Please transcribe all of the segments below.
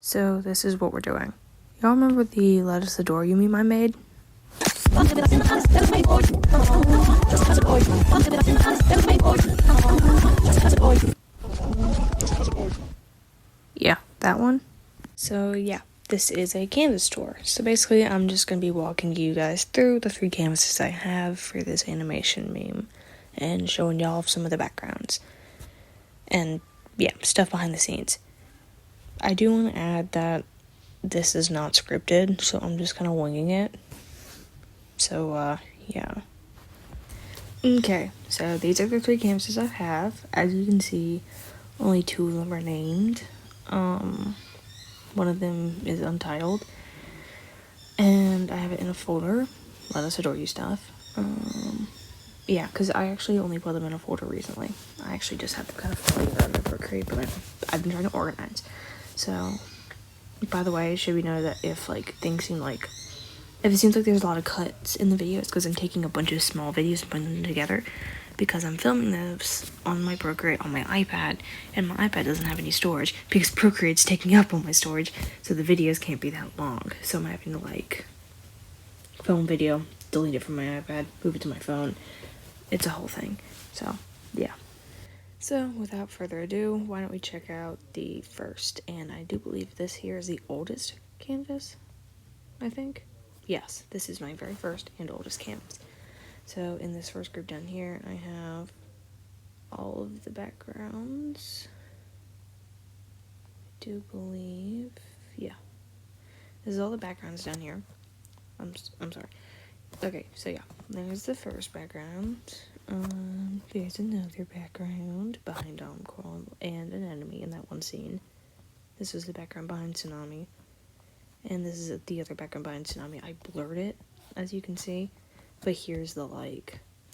So this is what we're doing. Y'all remember the Let Us Adore You meme I made? Yeah, that one. So yeah, this is a canvas tour. So basically I'm just going to be walking you guys through the 3 canvases I have for this animation meme and showing y'all some of the backgrounds. And yeah, stuff behind the scenes. I do want to add that this is not scripted, so I'm just kind of winging it. So, yeah. Okay, so these are the 3 canvases I have. As you can see, only 2 of them are named. One of them is untitled. And I have it in a folder. Let Us Adore You stuff. Yeah, because I actually only put them in a folder recently. I actually just have to kind of fill that in Procreate, but I've been trying to organize. So, by the way, should we know that if it seems like there's a lot of cuts in the video, it's because I'm taking a bunch of small videos and putting them together, because I'm filming those on my Procreate on my iPad, and my iPad doesn't have any storage, because Procreate's taking up all my storage, so the videos can't be that long. So I'm having to, film video, delete it from my iPad, move it to my phone. It's a whole thing. So, yeah. So, without further ado, why don't we check out the first, and I do believe this here is the oldest canvas, I think. Yes, this is my very first and oldest canvas. So, in this first group down here, I have all of the backgrounds. I do believe, yeah. This is all the backgrounds down here. I'm sorry. Okay, so yeah, there's the first background. There's another background behind Coral and an enemy in that one scene. This was the background behind Tsunami. And this is the other background behind Tsunami. I blurred it, as you can see. But here's the,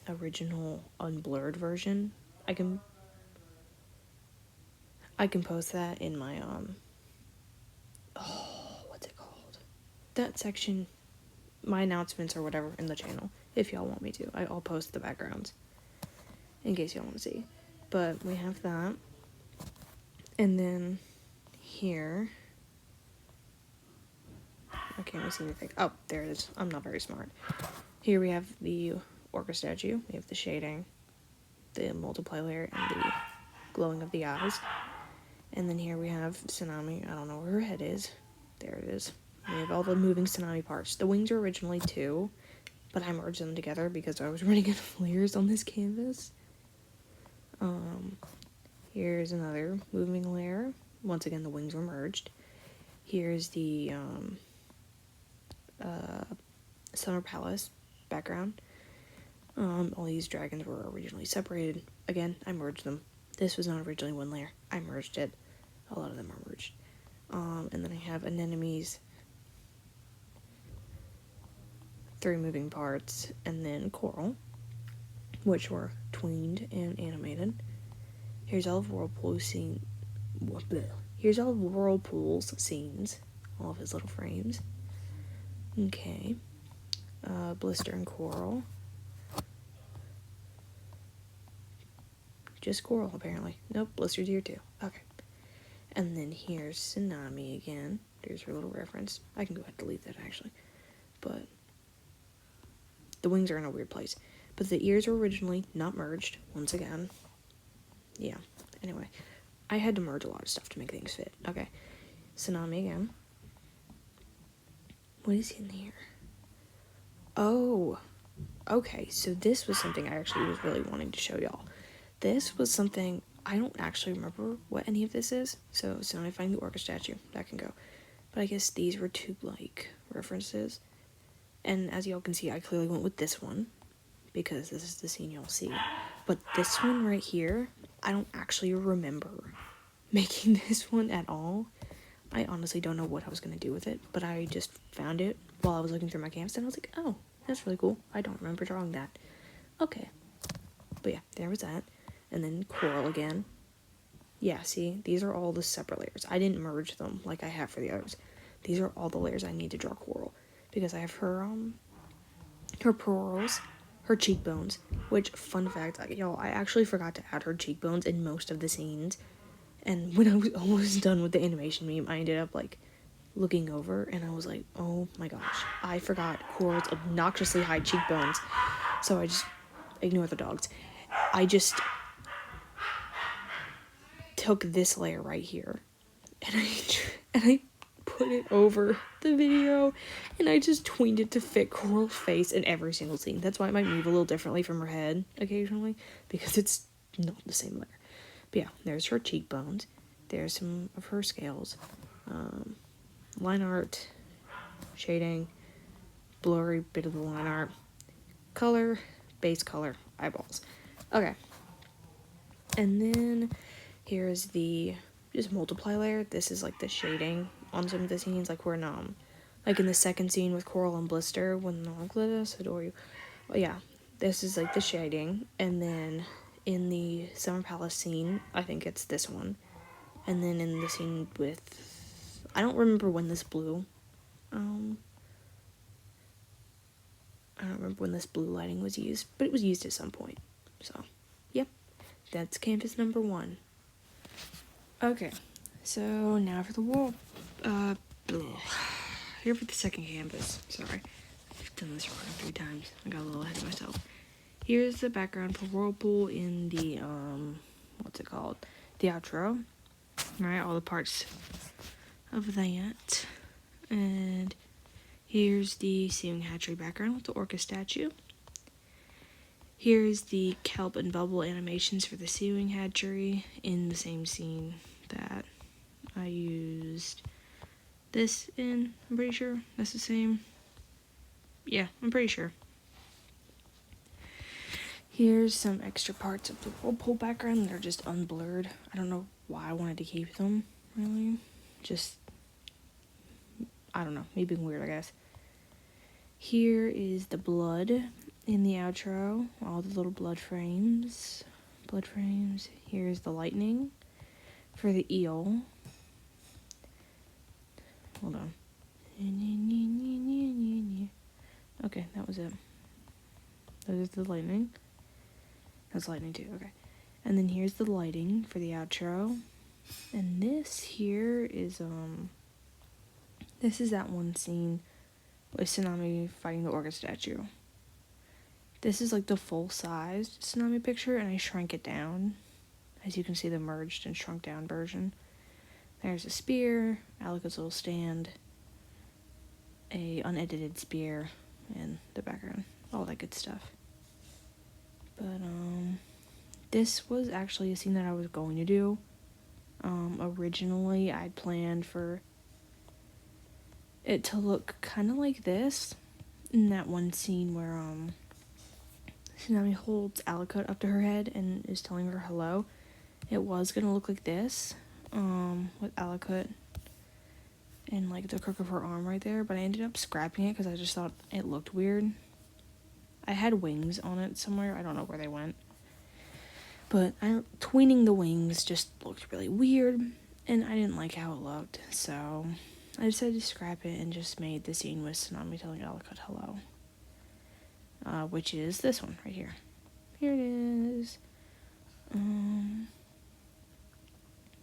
original unblurred version. I can post that in my, what's it called? That section, my announcements or whatever in the channel, if y'all want me to. I'll post the backgrounds in case y'all want to see. But we have that. And then here, I can't really see anything. Oh, there it is. I'm not very smart. Here we have the orca statue. We have the shading, the multiply layer, and the glowing of the eyes. And then here we have Tsunami. I don't know where her head is. There it is. We have all the moving Tsunami parts. The wings are originally 2, but I merged them together because I was running out of layers on this canvas. Here's another moving layer. Once again, the wings were merged. Here's the Summer Palace background. All these dragons were originally separated. Again, I merged them. This was not originally 1 layer. I merged it. A lot of them are merged. And then I have anemones, 3 moving parts, and then coral, which were tweened and animated. Here's all of Whirlpool's scenes, all of his little frames. Okay. Blister and coral. Just coral, apparently. Nope, Blister's here too. Okay. And then here's Tsunami again. There's her little reference. I can go ahead and delete that, actually. But the wings are in a weird place. But the ears were originally not merged, once again. Yeah. Anyway, I had to merge a lot of stuff to make things fit. Okay. Tsunami again. What is in here? Oh. Okay, so this was something I actually was really wanting to show y'all. This was something, I don't actually remember what any of this is. So now I find the orca statue. That can go. But I guess these were 2, references. And as y'all can see, I clearly went with this one, because this is the scene y'all see. But this one right here, I don't actually remember making this one at all. I honestly don't know what I was going to do with it, but I just found it while I was looking through my canvas, and I was like, oh, that's really cool. I don't remember drawing that. Okay. But yeah, there was that. And then coral again. Yeah, see, these are all the separate layers. I didn't merge them like I have for the others. These are all the layers I need to draw coral, because I have her pearls, her cheekbones, which, fun fact, y'all, I actually forgot to add her cheekbones in most of the scenes, And when I was almost done with the animation meme, I ended up like looking over and I was like, oh my gosh, I forgot Coral's obnoxiously high cheekbones. So I just ignore the dogs. I just took this layer right here and I put it over the video and I just tweened it to fit Coral's face in every single scene. That's why it might move a little differently from her head occasionally, because it's not the same layer. But yeah, there's her cheekbones. There's some of her scales. Line art, shading, blurry bit of the line art, color, base color, eyeballs. Okay. And then here's the just multiply layer. This is like the shading on some of the scenes, like when like in the second scene with Coral and Blister when they're like, let us adore you. Well, yeah, this is like the shading. And then in the Summer Palace scene, I think it's this one. And then in the scene with, I don't remember when this blue, I don't remember when this blue lighting was used, but it was used at some point. So, yep, that's canvas number 1. Okay, so now for the wall. Here for the second canvas. Sorry, I've done this recording 3 times. I got a little ahead of myself. Here's the background for Whirlpool in the, what's it called? The outro. Right, all the parts of that. And here's the Sewing Hatchery background with the orca statue. Here's the kelp and bubble animations for the Sewing Hatchery in the same scene that I used this in. I'm pretty sure that's the same. Yeah, I'm pretty sure. Here's some extra parts of the Whirlpool background that are just unblurred. I don't know why I wanted to keep them, really. Just, I don't know, me being weird, I guess. Here is the blood in the outro, all the little blood frames. Here's the lightning for the eel. Hold on. Okay, that was it. That is the lightning. That's lightning too, okay. And then here's the lighting for the outro. And this here is, this is that one scene with Tsunami fighting the orca statue. This is like the full-sized Tsunami picture, and I shrank it down. As you can see, the merged and shrunk down version. There's a spear, Alica's little stand, a unedited spear, and the background. All that good stuff. But, this was actually a scene that I was going to do. Originally, I'd planned for it to look kind of like this. In that one scene where, Tsunami holds Alicute up to her head and is telling her hello. It was going to look like this, with Alicute and, like, the crook of her arm right there, but I ended up scrapping it because I just thought it looked weird. I had wings on it somewhere. I don't know where they went. But tweening the wings just looked really weird, and I didn't like how it looked, so I decided to scrap it and just made the scene with Tsunami telling Alicute hello. Which is this one right here. Here it is.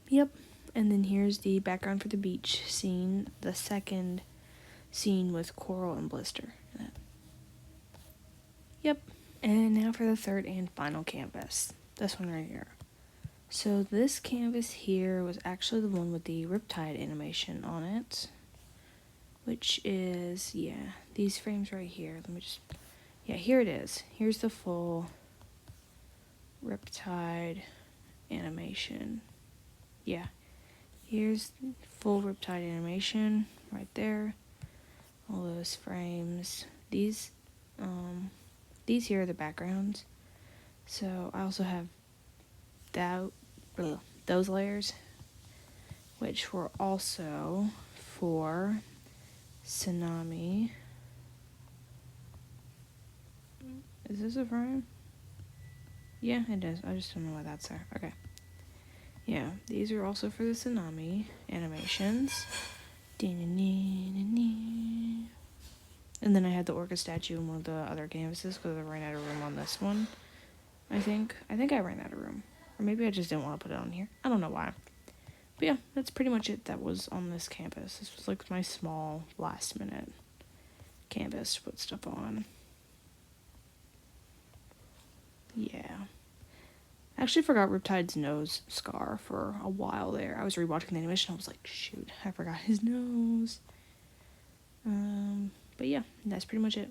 Yep. And then here's the background for the beach scene, the second scene with Coral and Blister. Yep. And now for the third and final canvas. This one right here. So this canvas here was actually the one with the Riptide animation on it. Which is, yeah, these frames right here. Let me just, yeah, here it is. Here's the full Riptide animation. Yeah. Here's full Riptide animation right there. All those frames. These here are the backgrounds. So I also have those layers, which were also for Tsunami. Is this a frame? Yeah, it is. I just don't know why that's there. Okay. Yeah, these are also for the Tsunami animations. And then I had the orca statue in one of the other canvases because I ran out of room on this one. I think I ran out of room. Or maybe I just didn't want to put it on here. I don't know why. But yeah, that's pretty much it that was on this campus. This was like my small last minute campus to put stuff on. Yeah. I actually forgot Riptide's nose scar for a while there. I was rewatching the animation, I was like, shoot, I forgot his nose. But yeah, that's pretty much it.